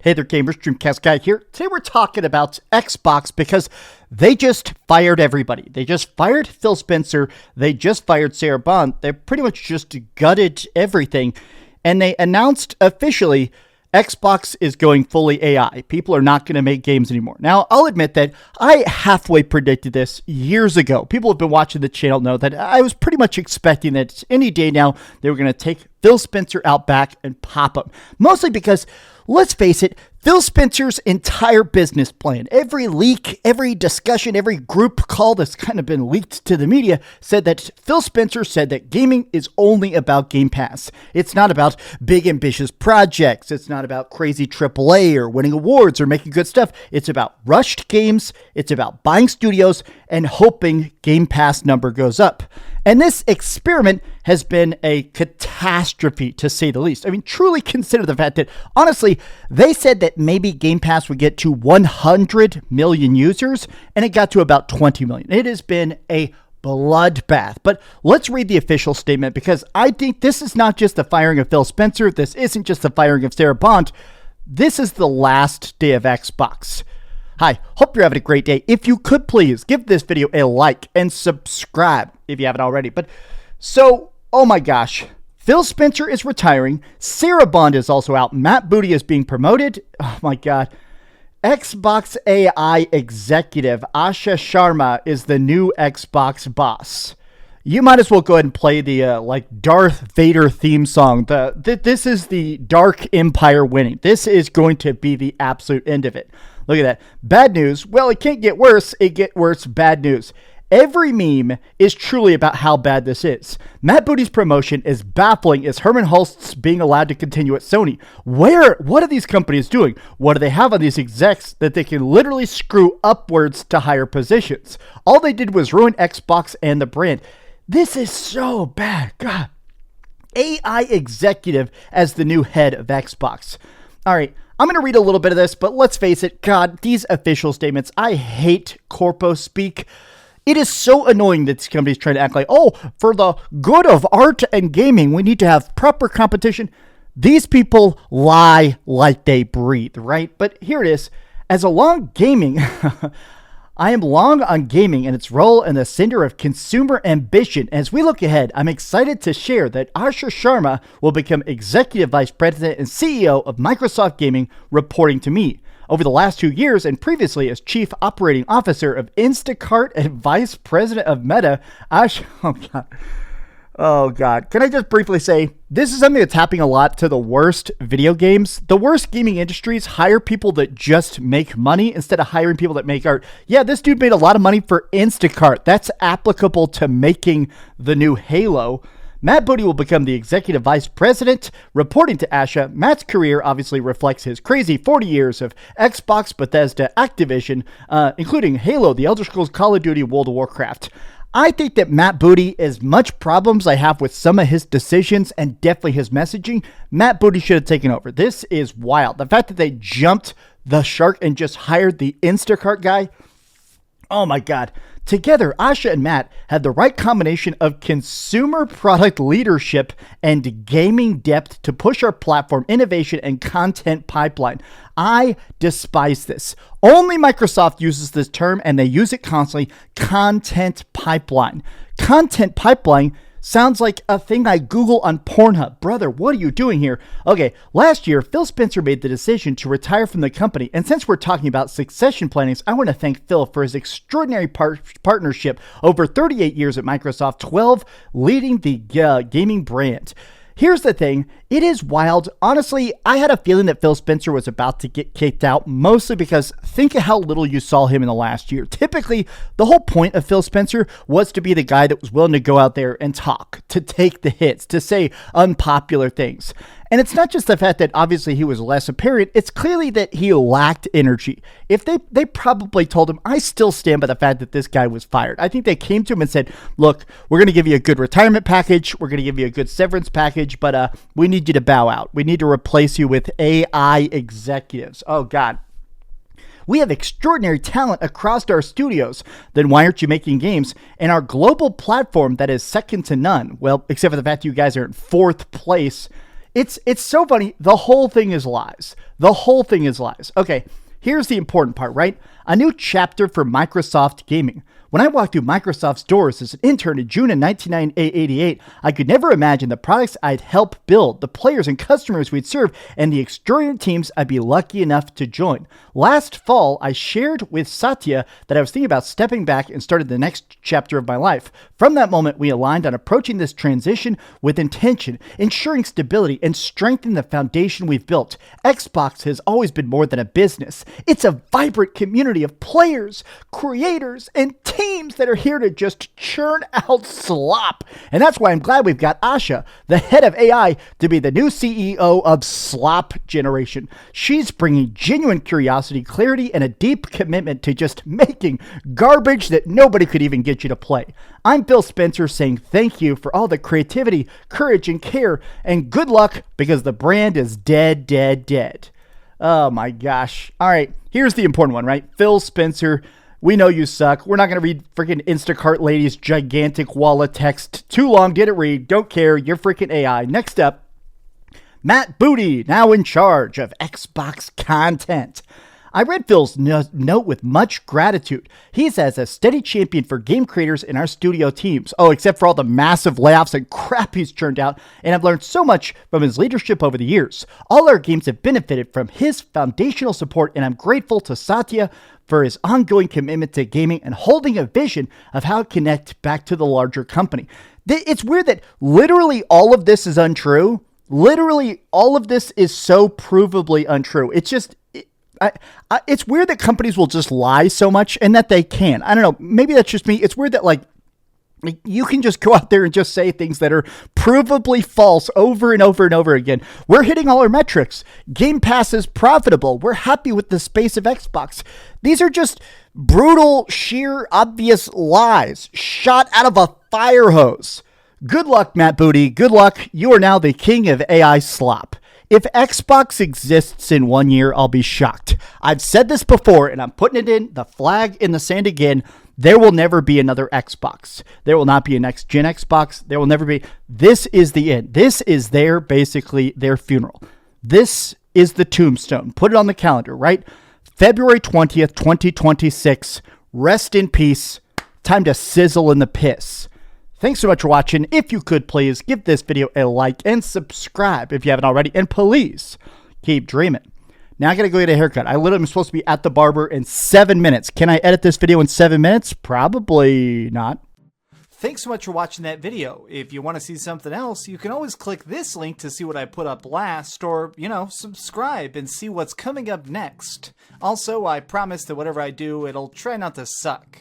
Hey there, gamers. DreamcastGuy here. Today we're talking about Xbox because they just fired everybody. They just fired Phil Spencer. They just fired Sarah Bond. They pretty much just gutted everything. And they announced officially Xbox is going fully AI. People are not going to make games anymore. Now, I'll admit that I halfway predicted this years ago. People who have been watching the channel know that I was pretty much expecting that any day now they were going to take Phil Spencer out back and pop him. Mostly because, let's face it, Phil Spencer's entire business plan, every leak, every discussion, every group call that's kind of been leaked to the media said that Phil Spencer said that gaming is only about Game Pass. It's not about big ambitious projects. It's not about crazy AAA or winning awards or making good stuff. It's about rushed games. It's about buying studios and hoping Game Pass number goes up. And this experiment has been a catastrophe, to say the least. I mean, truly consider the fact that, honestly, they said that maybe Game Pass would get to 100 million users, and it got to about 20 million. It has been a bloodbath. But let's read the official statement, because I think this is not just the firing of Phil Spencer. This isn't just the firing of Sarah Bond. This is the last day of Xbox. Hi, hope you're having a great day. If you could please give this video a like and subscribe if you haven't already. But so, oh my gosh, Phil Spencer is retiring. Sarah Bond is also out. Matt Booty is being promoted. Oh my God. Xbox AI executive Asha Sharma is the new Xbox boss. You might as well go ahead and play the Darth Vader theme song. This is the Dark Empire winning. This is going to be the absolute end of it. Look at that. Bad news. Well, it can't get worse. It get worse. Bad news. Every meme is truly about how bad this is. Matt Booty's promotion is baffling as Herman Hulst's being allowed to continue at Sony. What are these companies doing? What do they have on these execs that they can literally screw upwards to higher positions? All they did was ruin Xbox and the brand. This is so bad. God. AI executive as the new head of Xbox. All right. I'm going to read a little bit of this, but let's face it. God, these official statements. I hate corpo speak. It is so annoying that these companies try to act like, oh, for the good of art and gaming, we need to have proper competition. These people lie like they breathe, right? But here it is. As a long gaming, I am long on gaming and its role in the center of consumer ambition. As we look ahead, I'm excited to share that Asha Sharma will become Executive Vice President and CEO of Microsoft Gaming, reporting to me. Over the last 2 years and previously as Chief Operating Officer of Instacart and Vice President of Meta, Asha, oh God. Can I just briefly say, this is something that's happening a lot to the worst video games. The worst gaming industries hire people that just make money instead of hiring people that make art. Yeah, this dude made a lot of money for Instacart. That's applicable to making the new Halo. Matt Booty will become the Executive Vice President, reporting to Asha. Matt's career obviously reflects his crazy 40 years of Xbox, Bethesda, Activision, including Halo, The Elder Scrolls, Call of Duty, World of Warcraft. I think that Matt Booty, as much problems I have with some of his decisions and definitely his messaging, Matt Booty should have taken over. This is wild. The fact that they jumped the shark and just hired the Instacart guy. Oh my God. Together, Asha and Matt had the right combination of consumer product leadership and gaming depth to push our platform innovation and content pipeline. I despise this. Only Microsoft uses this term, and they use it constantly. Content pipeline. Content pipeline sounds like a thing I Google on Pornhub. Brother, what are you doing here? Okay, last year, Phil Spencer made the decision to retire from the company. And since we're talking about succession planning, I want to thank Phil for his extraordinary partnership over 38 years at Microsoft, 12 leading the gaming brand. Here's the thing. It is wild. Honestly, I had a feeling that Phil Spencer was about to get kicked out, mostly because think of how little you saw him in the last year. Typically, the whole point of Phil Spencer was to be the guy that was willing to go out there and talk, to take the hits, to say unpopular things. And it's not just the fact that obviously he was less apparent, it's clearly that he lacked energy. If they probably told him, I still stand by the fact that this guy was fired. I think they came to him and said, look, we're going to give you a good retirement package. We're going to give you a good severance package, but we need you to bow out. We need to replace you with AI executives. Oh God. We have extraordinary talent across our studios. Then why aren't you making games? And our global platform that is second to none, well, except for the fact that you guys are in fourth place It's so funny. The whole thing is lies. The whole thing is lies. Okay, here's the important part, right? A new chapter for Microsoft Gaming. When I walked through Microsoft's doors as an intern in June of 1988, I could never imagine the products I'd help build, the players and customers we'd serve, and the extraordinary teams I'd be lucky enough to join. Last fall, I shared with Satya that I was thinking about stepping back and started the next chapter of my life. From that moment, we aligned on approaching this transition with intention, ensuring stability, and strengthening the foundation we've built. Xbox has always been more than a business. It's a vibrant community of players, creators, and teams that are here to just churn out slop. And that's why I'm glad we've got Asha, the head of AI, to be the new CEO of Slop Generation. She's bringing genuine curiosity, clarity, and a deep commitment to just making garbage that nobody could even get you to play. I'm Phil Spencer saying thank you for all the creativity, courage, and care, and good luck because the brand is dead, dead, dead. Oh my gosh. All right, here's the important one, right? Phil Spencer, we know you suck. We're not going to read freaking Instacart lady's gigantic wall of text. Too long, didn't read. Don't care. You're freaking AI. Next up, Matt Booty, now in charge of Xbox content. I read Phil's note with much gratitude. He's as a steady champion for game creators in our studio teams. Oh, except for all the massive layoffs and crap he's churned out, and I've learned so much from his leadership over the years. All our games have benefited from his foundational support, and I'm grateful to Satya for his ongoing commitment to gaming and holding a vision of how it connects back to the larger company. It's weird that literally all of this is untrue. Literally all of this is so provably untrue. It's just... it's weird that companies will just lie so much and that they can. I don't know. Maybe that's just me. It's weird that like you can just go out there and just say things that are provably false over and over and over again. We're hitting all our metrics. Game Pass is profitable. We're happy with the space of Xbox. These are just brutal, sheer, obvious lies shot out of a fire hose. Good luck, Matt Booty. Good luck. You are now the king of AI slop. If Xbox exists in 1 year, I'll be shocked. I've said this before, and I'm putting it in the flag in the sand again. There will never be another Xbox. There will not be a next-gen Xbox. There will never be. This is the end. This is basically their funeral. This is the tombstone. Put it on the calendar, right? February 20th, 2026. Rest in peace. Time to sizzle in the piss. Thanks so much for watching. If you could, please give this video a like and subscribe if you haven't already. And please keep dreaming. Now I got to go get a haircut. I literally am supposed to be at the barber in 7 minutes. Can I edit this video in 7 minutes? Probably not. Thanks so much for watching that video. If you want to see something else, you can always click this link to see what I put up last, or, subscribe and see what's coming up next. Also, I promise that whatever I do, it'll try not to suck.